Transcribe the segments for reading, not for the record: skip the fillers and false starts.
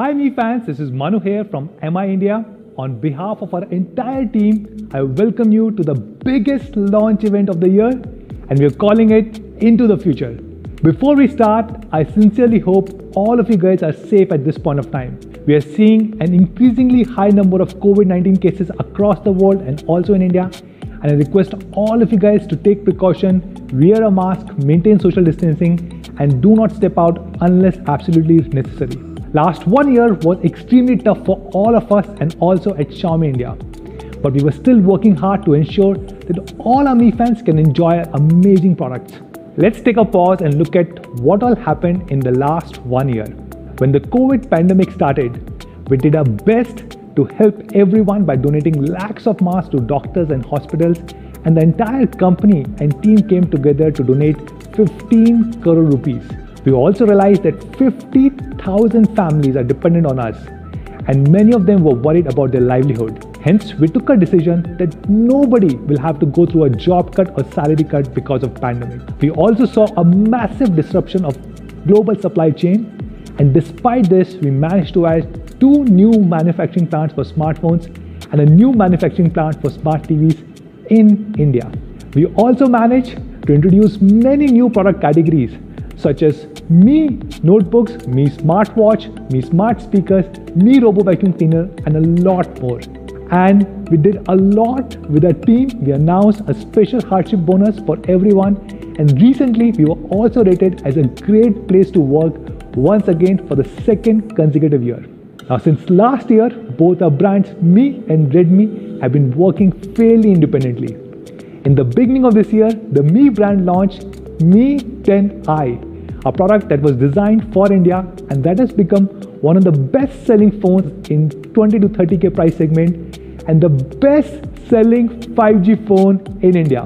Hi Mi fans, this is Manu here from MI India. On behalf of our entire team, I welcome you to the biggest launch event of the year, and we are calling it Into the Future. Before we start, I sincerely hope all of you guys are safe at this point of time. We are seeing an increasingly high number of COVID-19 cases across the world and also in India, and I request all of you guys to take precaution, wear a mask, maintain social distancing, and do not step out unless absolutely necessary. Last 1 year was extremely tough for all of us and also at Xiaomi India. But we were still working hard to ensure that all our Mi fans can enjoy our amazing products. Let's take a pause and look at what all happened in the last 1 year. When the COVID pandemic started, we did our best to help everyone by donating lakhs of masks to doctors and hospitals, and the entire company and team came together to donate 15 crore rupees. We also realized that 50,000 families are dependent on us, and many of them were worried about their livelihood. Hence, we took a decision that nobody will have to go through a job cut or salary cut because of pandemic. We also saw a massive disruption of global supply chain, and despite this, we managed to add 2 new manufacturing plants for smartphones and a new manufacturing plant for smart TVs in India. We also managed to introduce many new product categories such as Mi notebooks, Mi smartwatch, Mi smart speakers, Mi robo vacuum cleaner, and a lot more. And we did a lot with our team. We announced a special hardship bonus for everyone, and recently we were also rated as a great place to work once again for the 2nd consecutive year. Now, since last year, both our brands Mi and Redmi have been working fairly independently. In the beginning of this year, the Mi brand launched Mi 10i, a product that was designed for India and that has become one of the best-selling phones in 20 to 30k price segment and the best-selling 5G phone in India.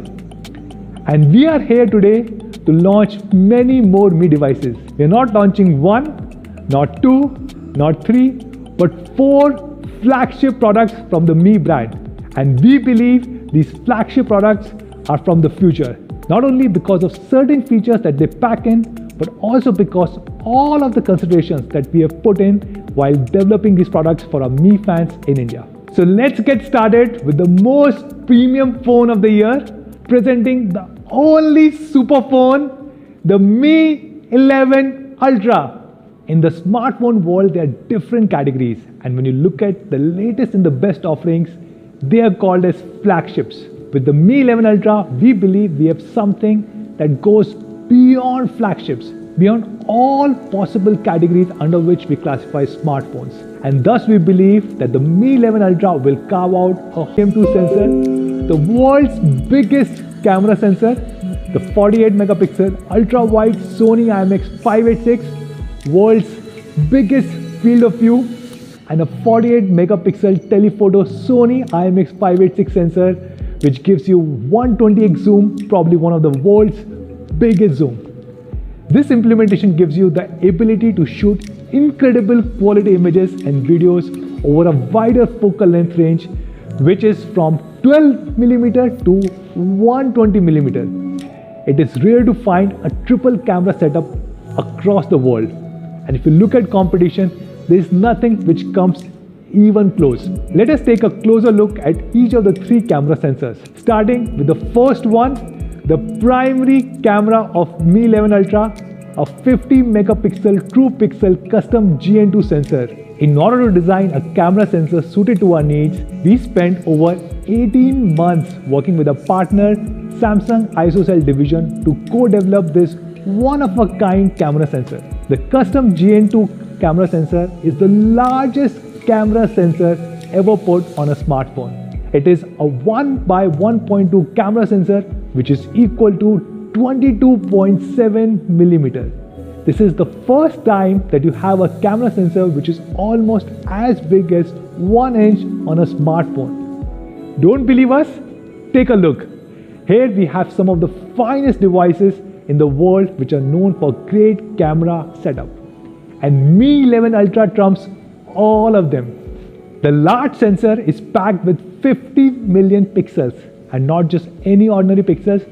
And we are here today to launch many more Mi devices. We are not launching 1, not 2, not 3, but 4 flagship products from the Mi brand. And we believe these flagship products are from the future, not only because of certain features that they pack in, but also because all of the considerations that we have put in while developing these products for our Mi fans in India. So let's get started with the most premium phone of the year, presenting the only Superphone, the Mi 11 Ultra. In the smartphone world, there are different categories, and when you look at the latest and the best offerings, they are called as flagships. With the Mi 11 Ultra, we believe we have something that goes beyond flagships, beyond all possible categories under which we classify smartphones. And thus we believe that the Mi 11 Ultra will carve out a M2 sensor, the world's biggest camera sensor, the 48 megapixel ultra-wide Sony IMX586, world's biggest field of view, and a 48 megapixel telephoto Sony IMX586 sensor, which gives you 120x zoom, probably one of the world's biggest zoom. This implementation gives you the ability to shoot incredible quality images and videos over a wider focal length range, which is from 12mm to 120mm. It is rare to find a triple camera setup across the world. And if you look at competition, there is nothing which comes even close. Let us take a closer look at each of the 3 camera sensors. Starting with the first one, the primary camera of Mi 11 Ultra, a 50 megapixel true pixel custom GN2 sensor. In order to design a camera sensor suited to our needs, we spent over 18 months working with a partner, Samsung ISOCELL division, to co-develop this one-of-a-kind camera sensor. The custom GN2 camera sensor is the largest camera sensor ever put on a smartphone. It is a 1 by 1.2 camera sensor, which is equal to 22.7 millimeter. This is the first time that you have a camera sensor which is almost as big as 1 inch on a smartphone. Don't believe us? Take a look. Here we have some of the finest devices in the world which are known for great camera setup. And Mi 11 Ultra trumps all of them. The large sensor is packed with 50 million pixels, and not just any ordinary pixels,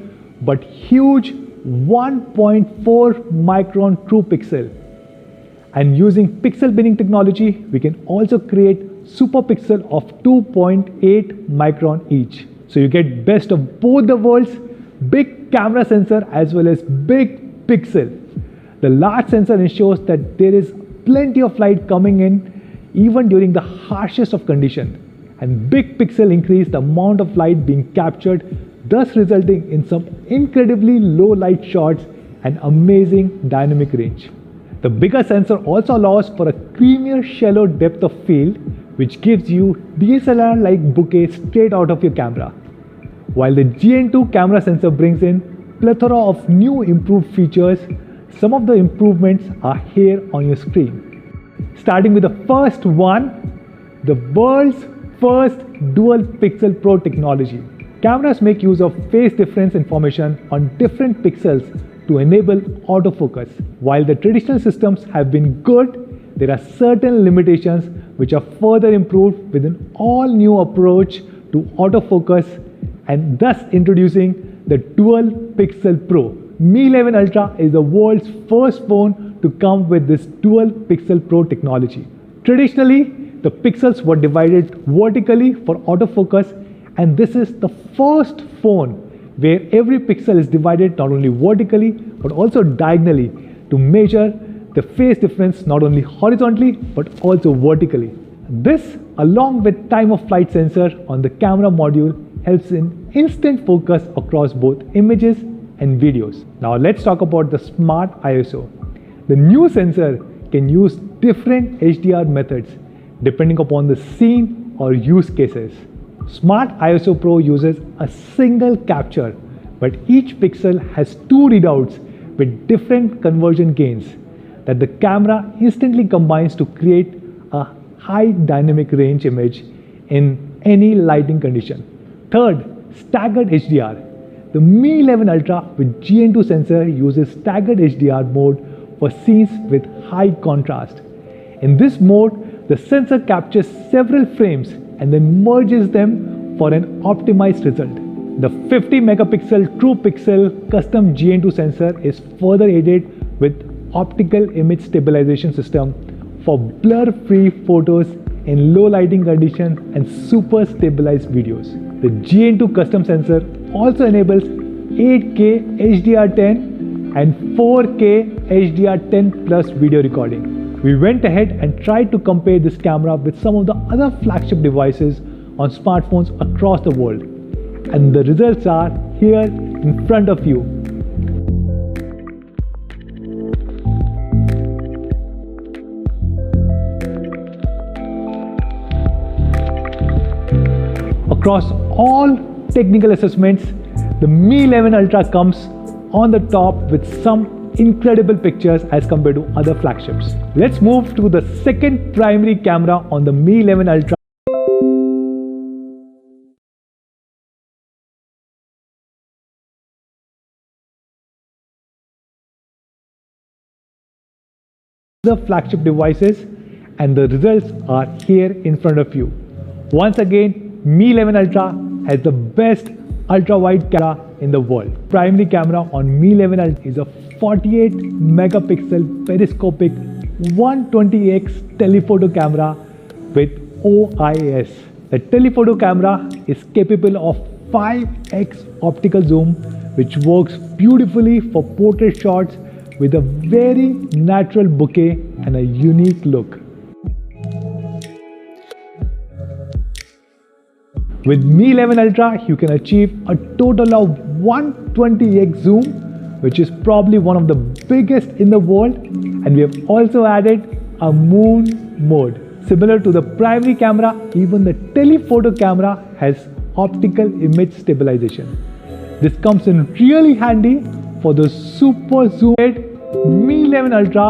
but huge 1.4 micron true pixel. And using pixel binning technology, we can also create super pixel of 2.8 micron each. So you get best of both the worlds, big camera sensor as well as big pixel. The large sensor ensures that there is plenty of light coming in even during the harshest of conditions. And big pixel increase the amount of light being captured, thus resulting in some incredibly low light shots and amazing dynamic range. The bigger sensor also allows for a creamier shallow depth of field, which gives you DSLR-like bokeh straight out of your camera. While the GN2 camera sensor brings in plethora of new improved features, some of the improvements are here on your screen. Starting with the first one, the world's first dual pixel pro technology. Cameras make use of phase difference information on different pixels to enable autofocus. While the traditional systems have been good, there are certain limitations which are further improved with an all-new approach to autofocus and thus introducing the Dual Pixel Pro. Mi 11 Ultra is the world's first phone to come with this Dual Pixel Pro technology. Traditionally, the pixels were divided vertically for autofocus, and this is the first phone where every pixel is divided not only vertically but also diagonally to measure the phase difference not only horizontally but also vertically. This, along with time of flight sensor on the camera module, helps in instant focus across both images and videos. Now let's talk about the Smart ISO. The new sensor can use different HDR methods depending upon the scene or use cases. Smart ISO Pro uses a single capture, but each pixel has two readouts with different conversion gains that the camera instantly combines to create a high dynamic range image in any lighting condition. Third, staggered HDR. The Mi 11 Ultra with GN2 sensor uses staggered HDR mode for scenes with high contrast. In this mode, the sensor captures several frames and then merges them for an optimized result. The 50 megapixel True Pixel custom GN2 sensor is further aided with optical image stabilization system for blur-free photos in low lighting conditions and super stabilized videos. The GN2 custom sensor also enables 8K HDR10 and 4K HDR10 plus video recording. We went ahead and tried to compare this camera with some of the other flagship devices on smartphones across the world, and the results are here in front of you. Across all technical assessments, the Mi 11 Ultra comes on the top with some incredible pictures as compared to other flagships. Let's move to the second primary camera on the Mi 11 Ultra. The flagship devices, and the results are here in front of you. Once again, Mi 11 Ultra has the best ultra-wide camera in the world. Primary camera on Mi 11 Ultra is a 48 megapixel periscopic 120x telephoto camera with OIS. The telephoto camera is capable of 5x optical zoom, which works beautifully for portrait shots with a very natural bokeh and a unique look. With Mi 11 Ultra, you can achieve a total of 120x zoom, which is probably one of the biggest in the world, and we have also added a moon mode. Similar to the primary camera, even the telephoto camera has optical image stabilization. This comes in really handy for the super zoomed Mi 11 Ultra